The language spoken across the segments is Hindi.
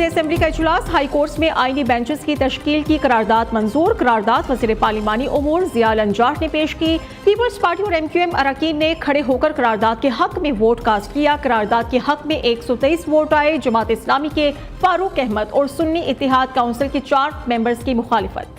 सिंध असेंबली का इजलास। हाई कोर्ट्स में आईनी बेंचेस की तश्कील की करारदाद मंजूर। करारदाद वज़ीर पार्लिमानी उमूर ज़िया अंजार ने पेश की। पीपल्स पार्टी और MQM अरकान ने खड़े होकर करारदाद के हक में वोट कास्ट किया। करारदाद के हक में 123 वोट आए। जमात इस्लामी के फारूक अहमद और सुन्नी इत्तेहाद काउंसिल के 4 मेंबर्स की मुखालिफत।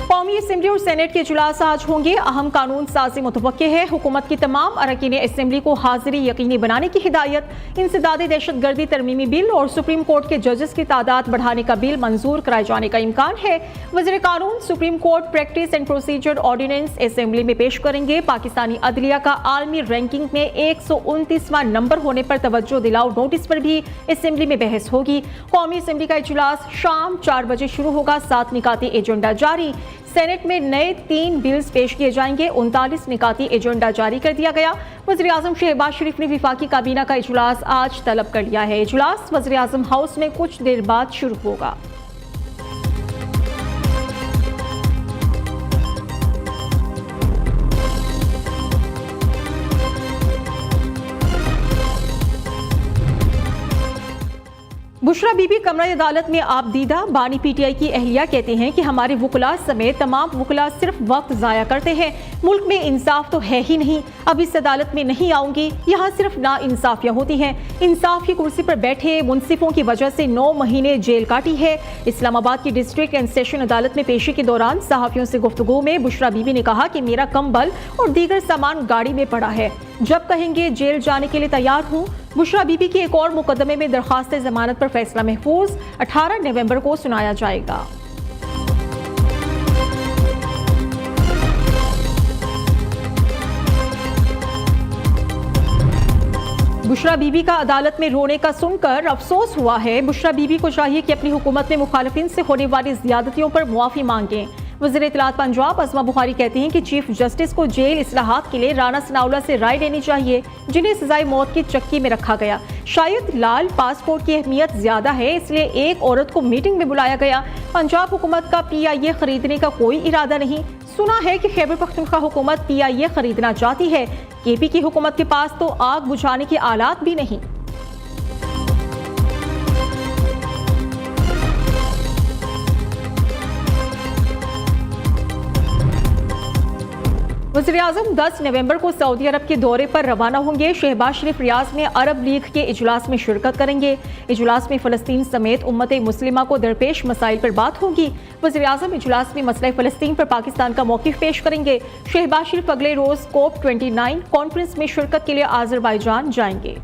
कौमी असेंबली और सेनेट के इजलास आज होंगे। अहम कानून साजी मुतवक्के है। हुकूमत की तमाम अरकान असेंबली को हाजिरी यकीनी बनाने की हिदायत। इंसदाद दहशतगर्दी तरमीमी बिल और सुप्रीम कोर्ट के जजेस की तादाद बढ़ाने का बिल मंजूर कराए जाने का इम्कान है। वज़ीर कानून Supreme Court practice and procedure ordinance assembly में पेश करेंगे। पाकिस्तानी अदलिया का आलमी रैंकिंग में 129वां नंबर होने पर तवज्जो दिलाओ नोटिस पर भी असेंबली में बहस होगी। कौमी असेंबली का इजलास शाम 4 बजे शुरू होगा। 7 निकाती एजेंडा जारी। सेनेट में नए 3 बिल्स पेश किए जाएंगे। 39 निकाती एजेंडा जारी कर दिया गया। वज़ीर आज़म शहबाज शरीफ ने विफाकी काबीना का इजलास आज तलब कर लिया है। इजलास वज़ीर आज़म हाउस में कुछ देर बाद शुरू होगा। बुशरा बीबी कमरा अदालत में आप दीदा। बानी PTI की अहलिया कहते हैं कि हमारे वुकला समेत तमाम वुकला सिर्फ वक्त ज़ाया करते हैं। मुल्क में इंसाफ तो है ही नहीं। अब इस अदालत में नहीं आऊंगी। यहाँ सिर्फ ना इंसाफियाँ होती हैं। इंसाफ की कुर्सी पर बैठे मुंसिफों की वजह से 9 महीने जेल काटी है। इस्लामाबाद की डिस्ट्रिक्ट एंड सेशन अदालत में पेशी के दौरान सहाफ़ियों से गुफ्तगू में बुशरा बीबी ने कहा कि मेरा कंबल और दीगर सामान गाड़ी में पड़ा है। जब कहेंगे जेल जाने के लिए तैयार हूँ। बुशरा बीबी की एक और मुकदमे में दरखास्त जमानत पर फैसला महफूज 18 नवंबर को सुनाया जाएगा। बुशरा बीबी का अदालत में रोने का सुनकर अफसोस हुआ है। बुशरा बीबी को चाहिए कि अपनी हुकूमत में मुखालिफिन से होने वाली ज्यादतियों पर मुआफ़ी मांगें। वज़ीर इत्तलात पंजाब अज़मा बुखारी कहती हैं कि चीफ जस्टिस को जेल इस्लाहात के लिए राना सनाउल्लाह से राय लेनी चाहिए, जिन्हें सजाए मौत की चक्की में रखा गया। शायद लाल पासपोर्ट की अहमियत ज्यादा है, इसलिए एक औरत को मीटिंग में बुलाया गया। पंजाब हुकूमत का PIA खरीदने का कोई इरादा नहीं। सुना है कि खैबर पख्तूनख्वा हुकूमत PIA खरीदना चाहती है। KP की हुकूमत के पास तो आग बुझाने के आलात भी नहीं। वज़ीर आज़म 10 नवंबर को सऊदी अरब के दौरे पर रवाना होंगे। शहबाज शरीफ रियाज में अरब लीग के इजलास में शिरकत करेंगे। इजलास में फ़लस्तीन समेत उम्मत मुस्लिमा को दरपेश मसाइल पर बात होगी। वज़ीर आज़म इजलास में मसला फ़लस्तीन पर पाकिस्तान का मौक़िफ़ पेश करेंगे। शहबाज शरीफ अगले रोज़ COP29 कॉन्फ्रेंस में शिरकत के लिए आज़रबाईजान जाएंगे।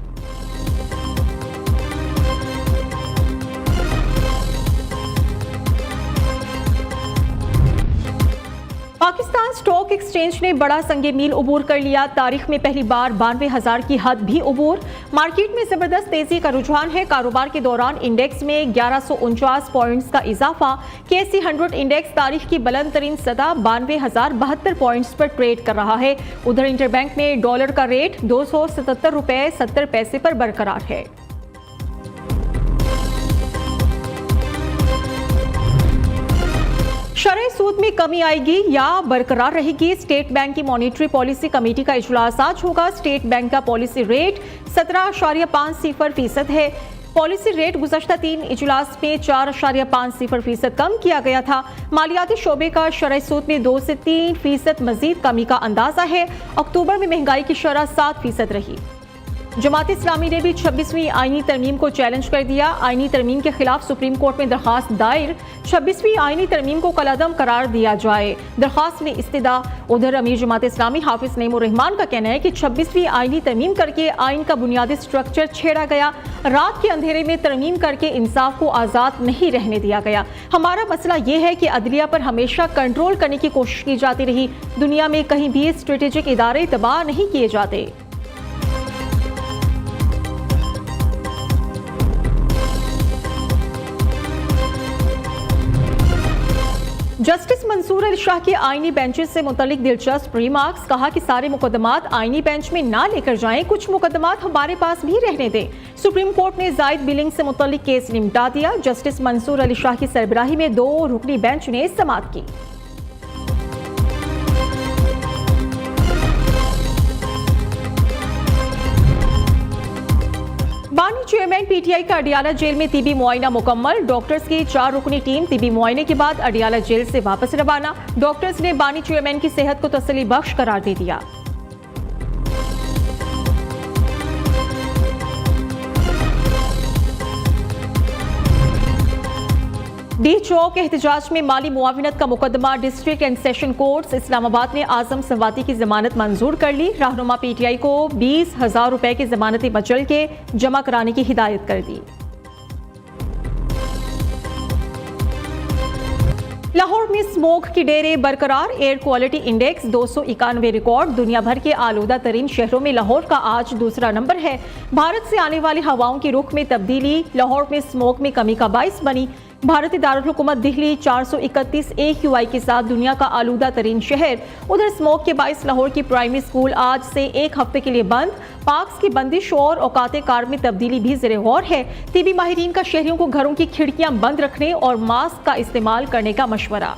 पाकिस्तान स्टॉक एक्सचेंज ने बड़ा संगे मील उबूर कर लिया। तारीख में पहली बार 92,000 की हद भी उबूर। मार्केट में जबरदस्त तेजी का रुझान है। कारोबार के दौरान इंडेक्स में 1149 पॉइंट्स का इजाफा। KSE 100 इंडेक्स तारीख की बुलंद तरीन सतह 92,072 पॉइंट्स पर ट्रेड कर रहा है। उधर इंटरबैंक में डॉलर का रेट 277 रुपए 70 पैसे पर बरकरार है। शरह सूद में कमी आएगी या बरकरार रहेगी। स्टेट बैंक की मॉनिटरी पॉलिसी कमेटी का इजलास आज होगा। स्टेट बैंक का पॉलिसी रेट 17.50% है। पॉलिसी रेट गुज़श्ता 3 इजलास में 4.50% कम किया गया था। मालियाती शोबे का शरह सूद में 2 से 3% मजीद कमी का अंदाजा है। अक्टूबर में महंगाई की शरह 7% रही। जमात इस्लामी ने भी 26वीं आईनी तरमीम को चैलेंज कर दिया। आईनी तरमीम के खिलाफ सुप्रीम कोर्ट में दरखास्त दायर। 26वीं आईनी तरमीम को कलअदम करार दिया जाए, दरखास्त में इस्तिदा। उधर अमीर जमात इस्लामी हाफिज नईमुर रहमान का कहना है कि 26वीं आईनी तरमीम करके आइन का बुनियादी स्ट्रक्चर छेड़ा गया। रात के अंधेरे में तरमीम करके इंसाफ को आज़ाद नहीं रहने दिया गया। हमारा मसला ये है कि अदलिया पर हमेशा कंट्रोल करने की कोशिश की जाती रही। दुनिया में कहीं भी स्ट्रेटेजिक इदारे तबाह नहीं किए जाते। जस्टिस मंसूर अली शाह के आईनी बेंचेस से मुतल्लिक दिलचस्प रिमार्क्स। कहा कि सारे मुकदमात आईनी बेंच में ना लेकर जाएं, कुछ मुकदमात हमारे पास भी रहने दें। सुप्रीम कोर्ट ने जायद बिलिंग से मुतल्लिक केस निपटा दिया। जस्टिस मंसूर अली शाह की सरबराही में 2 रुकनी बेंच ने समाअत की। बानी चेयरमैन पीटीआई का अडियाला जेल में टीबी मुआयना मुकम्मल। डॉक्टर्स की 4 रुकनी टीम टीबी मुआयने के बाद अडियाला जेल से वापस रवाना। डॉक्टर्स ने बानी चेयरमैन की सेहत को तसल्ली बख्श करार दे दिया। डी चौक एहतजाज में माली मुआविनत का मुकदमा district and session courts Islamabad ने आजम संवाती की जमानत मंजूर कर ली। रहनुमा पीटीआई को 20,000 रुपए की जमानती बचल के जमा कराने की हिदायत कर दी। लाहौर में स्मोक की डेरे बरकरार। Air quality index 291 record. दुनिया भर के आलूदा तरीन शहरों में लाहौर का आज दूसरा नंबर है। भारत से आने वाली हवाओं के रुख में तब्दीली लाहौर में स्मोक में कमी का बाइस बनी। भारतीय दारुल हुकूमत दिल्ली 431 AQI के साथ दुनिया का आलूदा तरीन शहर। उधर स्मोक के बाइस लाहौर की प्राइमरी स्कूल आज से 1 हफ्ते के लिए बंद। पार्क्स की बंदिश और औकाते कार में तब्दीली भी ज़ेरे गौर है। टीबी माहिरीन का शहरियों को घरों की खिड़कियां बंद रखने और मास्क का इस्तेमाल करने का मशवरा।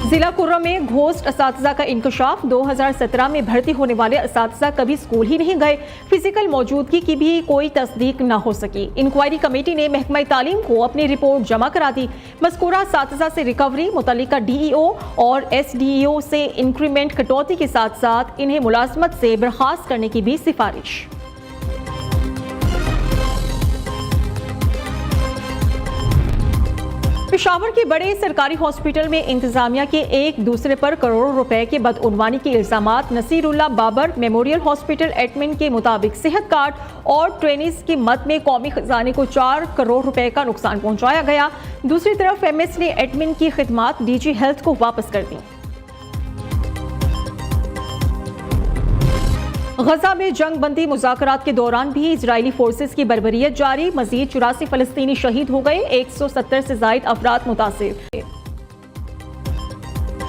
जिला कुर्रम में घोस्ट असातिज़ा का इंकशाफ। 2017 में भर्ती होने वाले असातिज़ा कभी स्कूल ही नहीं गए। फिजिकल मौजूदगी की भी कोई तस्दीक न हो सकी। इंक्वायरी कमेटी ने महकमा तालीम को अपनी रिपोर्ट जमा करा दी। मज़कूरा असातिज़ा से रिकवरी, मुतल्लिका DEO और SDEO से इंक्रीमेंट कटौती के साथ साथ इन्हें मुलाजमत से बर्खास्त करने की भी सिफारिश। पेशावर के बड़े सरकारी हॉस्पिटल में इंतजामिया के एक दूसरे पर करोड़ों रुपए के बदउनवानी के इल्जामात। Nasirullah Babar memorial hospital admin के मुताबिक सेहत कार्ड और ट्रेनिस की मद में कौमी खजाने को 4 करोड़ रुपए का नुकसान पहुंचाया गया। दूसरी तरफ MS ने एडमिन की खिदमात DG हेल्थ को वापस कर दी। गजा में जंग बंदी मुज़ाकरात के दौरान भी इजरायली फोर्सेस की बर्बरियत जारी। मजीद 84 फलस्तीनी शहीद हो गए। 170 से जायद अफराद मुतासिर।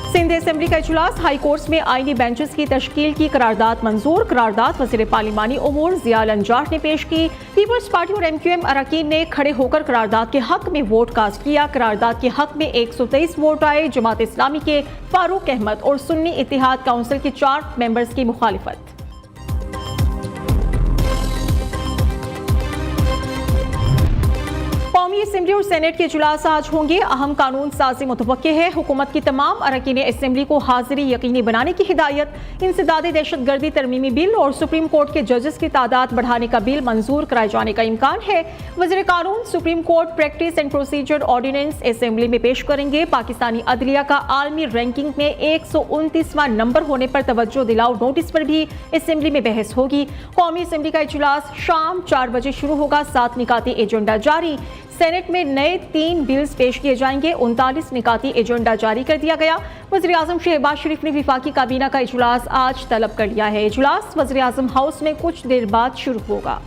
सिंध असेंबली का इजलास। हाई कोर्ट्स में आईनी बेंचेस की तश्कील की करारदाद मंजूर। करारदाद वज़ीर पार्लिमानी उमूर ज़िया अंजार ने पेश की। पीपल्स पार्टी और MQM अरकान ने खड़े होकर करारदाद के हक में वोट कास्ट किया। करारदाद के हक में 123 वोट आए। जमात इस्लामी के फारूक अहमद और सुन्नी इत्तेहाद काउंसिल के 4 मेंबर्स की मुखालिफत। कौमी असेंबली और सेनेट के इजलास आज होंगे। अहम कानून साजी मुतवक्के है। हुकूमत की तमाम अरकान असेंबली को हाजिरी यकीनी बनाने की हिदायत। इंसदादी दहशतगर्दी तरमीमी बिल और सुप्रीम कोर्ट के जजेस की तादाद बढ़ाने का बिल मंजूर कराए जाने का इम्कान है। वज़ीर कानून Supreme Court practice and procedure ordinance assembly में पेश करेंगे। पाकिस्तानी अदलिया का आलमी रैंकिंग में 129वां नंबर होने पर तवज्जो दिलाओ नोटिस पर भी असेंबली में बहस होगी। कौमी असेंबली का इजलास शाम 4 बजे शुरू होगा। 7 निकाती एजेंडा जारी। सेनेट में नए 3 बिल्स पेश किए जाएंगे। 39 निकाती एजेंडा जारी कर दिया गया। वज़ीर आज़म शहबाज शरीफ ने विफाकी काबीना का इजलास आज तलब कर लिया है। इजलास वज़ीर आज़म हाउस में कुछ देर बाद शुरू होगा।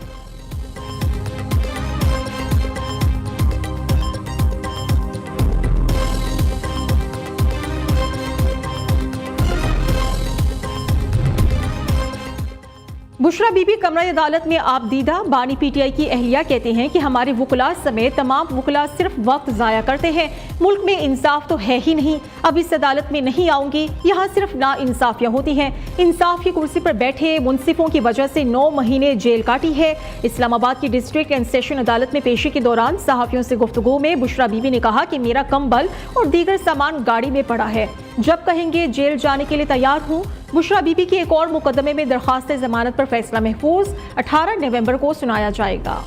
बुशरा बीबी कमरा अदालत में आप दीदा। बानी PTI की अहलिया कहते हैं कि हमारे वुकला समेत तमाम वुकला सिर्फ वक्त ज़ाया करते हैं। मुल्क में इंसाफ तो है ही नहीं। अब इस अदालत में नहीं आऊंगी। यहाँ सिर्फ ना इंसाफियाँ होती हैं। इंसाफ की कुर्सी पर बैठे मुंसिफों की वजह से 9 महीने जेल काटी है। इस्लामाबाद की डिस्ट्रिक्ट एंड सेशन अदालत में पेशी के दौरान सहाफ़ियों से गुफ्तगू में बुशरा बीबी ने कहा कि मेरा कंबल और दीगर सामान गाड़ी में पड़ा है। जब कहेंगे जेल जाने के लिए तैयार हूँ। बुशरा बीबी की एक और मुकदमे में दरख्वास्त जमानत पर फैसला महफूज 18 नवंबर को सुनाया जाएगा।